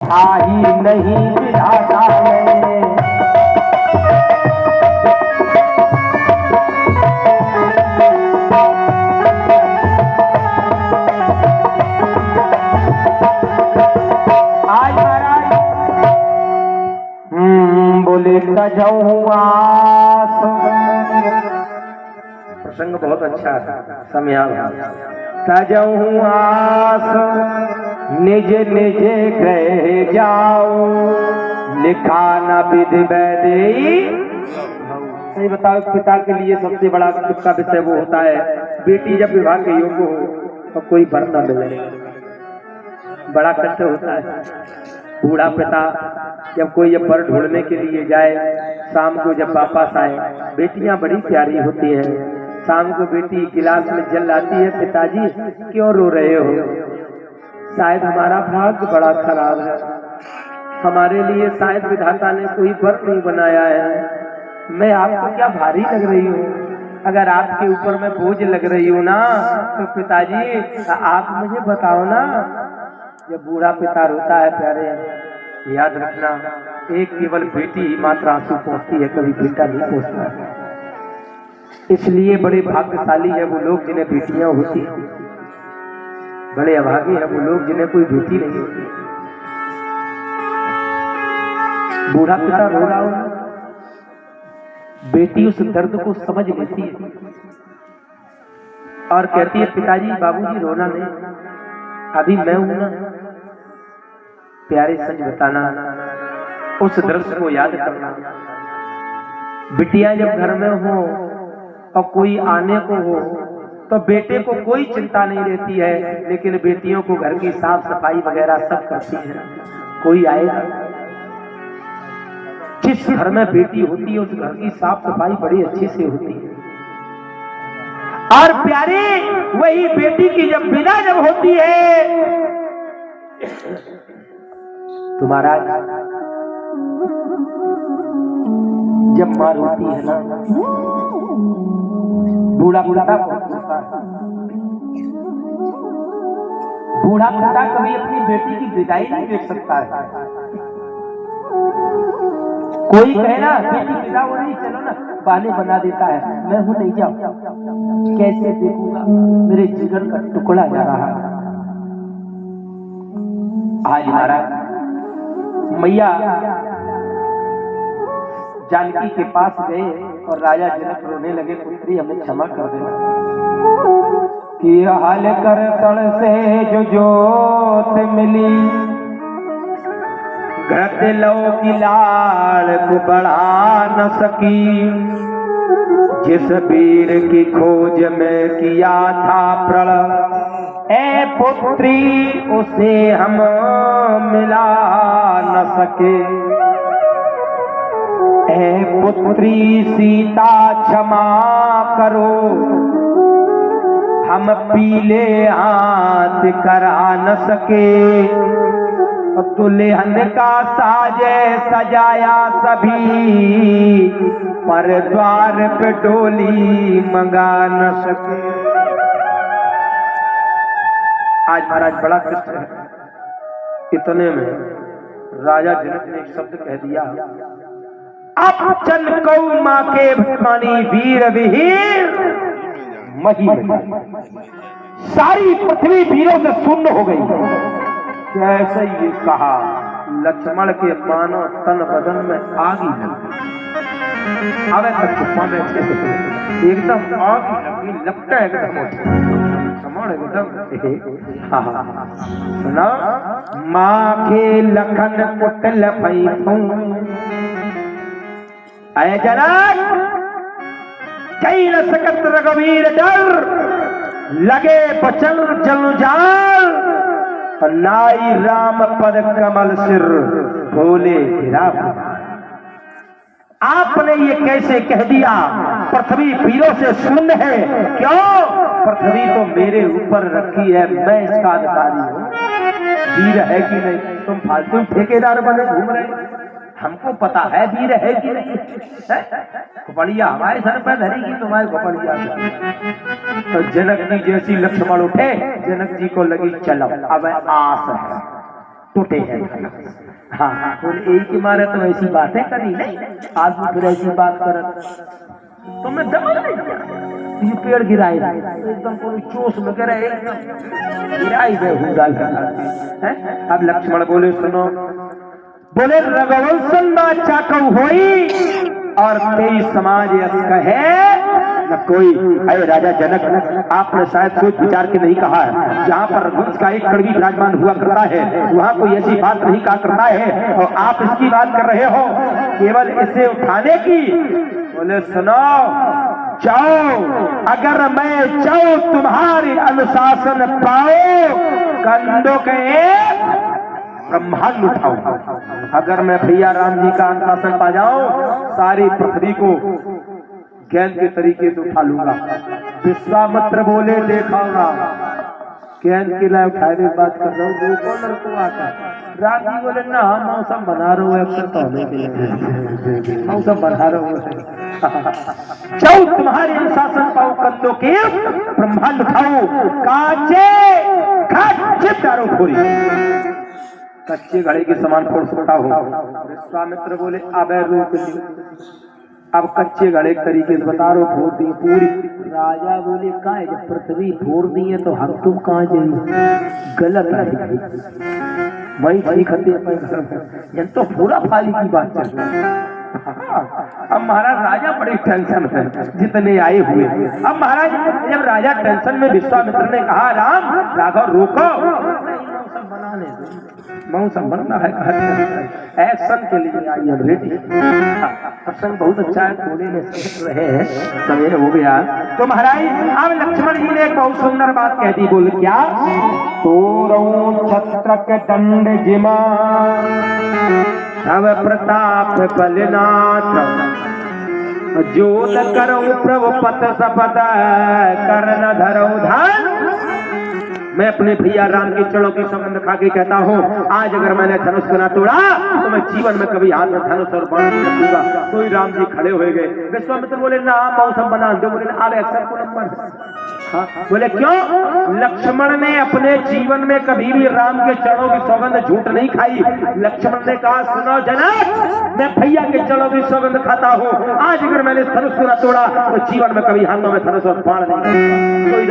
था ही नहीं विधाता में। आज महाराज बोले तजहूं आस, प्रसंग बहुत अच्छा है, समया तजहूं आस निज निज कह जाओ, लिखा न विधि वैदेही। सही बताओ, पिता के लिए सबसे बड़ा दुख का विषय वो होता है बेटी जब विवाह के योग्य हो तो कोई वर न मिले, बड़ा कष्ट होता है। बूढ़ा पिता जब कोई जब वर ढूंढने के लिए जाए, शाम को जब वापस आए, बेटियां बड़ी प्यारी होती हैं, शाम को बेटी गिलास में जल लाती है, पिताजी क्यों रो रहे हो? शायद हमारा भाग्य बड़ा खराब है, हमारे लिए शायद विधाता ने कोई वर नहीं बनाया है। मैं आपको क्या भारी लग रही हूँ? अगर आपके ऊपर मैं बोझ लग रही हूँ ना तो पिताजी आप मुझे बताओ ना। जब बूढ़ा पिता रोता है प्यारे, याद रखना एक केवल बेटी ही मात्र आंसू पहुंचती है, कभी बेटा नहीं पहुंचता है। इसलिए बड़े भाग्यशाली है वो लोग जिन्हें बेटियां होती, बड़े अभागी है वो लोग जिन्हें कोई बेटी नहीं होती। बूढ़ा पिता रो रहा हो, बेटी उस दर्द को समझ लेती है और कहती है पिताजी बाबूजी रोना नहीं, अभी मैं हूं ना। प्यारे सच बताना, उस दृश्य को याद करना। बिटिया जब घर में हो और कोई आने को हो तो बेटे को कोई चिंता नहीं रहती है, लेकिन बेटियों को घर की साफ सफाई वगैरह सब करती है। कोई आएगा, जिस घर में बेटी होती है उस घर की साफ सफाई बड़ी अच्छे से होती है। और प्यारे वही बेटी की जब विदा जब होती है तुम्हारा, जब मां रोती है ना, बूढ़ा पिता कभी अपनी बेटी की विदाई नहीं देख सकता है। कोई कहे ना बेटी विदा हो रही, चलो ना, बहाने बना देता है, मैं हूं नहीं जाऊं, कैसे देखूंगा, मेरे जिगर का टुकड़ा जा रहा है। आज महाराज मैया जानकी के पास गए और राजा जनक रोने लगे, पुत्री हमें क्षमा कर देना कि हाल कर तड़ से जो जोत मिली, घट लो की लाड़ को बढ़ा न सकी, जिस वीर की खोज में किया था प्रण, ए पुत्री उसे हम मिला न सके। ए पुत्री सीता क्षमा करो, हम पीले हाथ करा न सके, दुल्हन का साजे सजाया सभी, पर द्वार पे डोली मंगा न सके। आज महाराज बड़ा कष्ट है। इतने में राजा जनक ने एक शब्द कह दिया, अब चल कौ मां के भटमानी वीर विहीर मही। सारी पृथ्वी वीरों से शून्य हो गई। जैसे ये कहा लक्ष्मण के मानो तन बदन में आग ही लगी। अब गुफा में एकदम आग लगी, लगता है एकदम सुना माँ के लखन कुटल अय जनक, कई न सकत रघुवीर डर, लगे बचल जल जाल, नाई राम पद कमल सिर, भोले गिरा। आपने ये कैसे कह दिया पृथ्वी वीरों से शून्य है? क्यों? पृथ्वी तो मेरे ऊपर रखी है, मैं इसका अधिकारी हूँ। वीर है कि नहीं? तुम फालतू ठेकेदार बने घूम रहे, हमको पता है वीर है कि नहीं। खोपड़िया हमारे सर पर धरेगी तुम्हारे खोपड़िया। तो जनक जी जैसी लक्ष्मण उठे, जनक जी को लगी चलो अब आस है, टूटे हैं। हाँ बोले यही के मारे तो ऐसी बातें करी नहीं, आज भी फिर ऐसी बात कर तो मैं दबल नहीं गया। ये पेड़ गिराए एकदम कोई चोस में गिरा, एकदम गिराई गए हुंगाल है। अब लक्ष्मण बोले सुनो, बोले रघुवंशन बादशाह कहू होई और तेई समाज कहे न कोई। अरे राजा जनक, आपने शायद सोच विचार के नहीं कहा है। जहाँ पर रघुवंश का एक कड़वी विराजमान हुआ करता है वहाँ कोई ऐसी बात नहीं कहा करता है, और आप इसकी बात कर रहे हो केवल इसे उठाने की। बोले सुनो, जाओ, अगर मैं जाऊं तुम्हारे अनुशासन पाओ कंधों के ब्रह्मांड उठाऊं। अगर मैं भैया राम जी का अनुशासन पा जाऊं सारी पृथ्वी को ज्ञान के तरीके से उठा लूंगा। विश्वामित्र बोले देखाऊंगा, ज्ञान के लिए उठाए बात कर रहा हूँ, कौन लड़को आता। राम जी बोले ना मौसम बना रहा हूँ, अक्सर तो हमें के लिए मौसम बना रहा हूँ। जाओ तुम्हारे अनुशासन पाओ कंधों के ब्रह्मांड उठाओ, काचे चारों खोरी कच्चे घड़े के समान फोड़ सकता हो। विश्वामित्र बोले अब रोक ली, अब कच्चे घड़े तरीके से बता रहे फोड़ दी पूरी। राजा बोले कहा जब पृथ्वी फोड़ दी है तो हम तुम कहाँ जाइए, गलत है वही ठीक है तो पूरा फाली की बात चल रही है। अब महाराज राजा बड़ी टेंशन है जितने आए हुए। अब महाराज जब राजा टेंशन में, विश्वामित्र ने कहा राम राघव रोको, मौसम बनना है एक्शन के लिए आई एम रेडी। प्रसंग बहुत अच्छा है, थोड़े में समझ रहे हैं, सवेरे हो गया। तो महाराज अब लक्ष्मण जी ने एक बहुत सुंदर बात कह दी। बोले क्या, तोरऊ छत्र के दंड जिमा तव प्रताप बलनाथ, जो न करो प्रभु पत सपद कर्ण धरो धन। मैं अपने भैया राम के चरणों की सौगंध खा के कहता हूँ आज अगर मैंने धनुष को ना तोड़ा तो मैं जीवन में कभी हाथ में धनुष और बाण नहीं रखूंगा। तो ही राम जी खड़े हो गए। विश्वामित्र बोले ना मौसम बना दो। बोले आवे अक्सर को नंबर। हाँ बोले क्यों, लक्ष्मण ने अपने जीवन में कभी भी राम के चरणों की सौगंध झूठ नहीं खाई। लक्ष्मण ने कहा सुनो जनक, मैं भैया के चरणों की सौगंध खाता हूँ, आज अगर मैंने धनुष को ना तोड़ा तो जीवन में कभी हाथों में धनुष और बाण नहीं।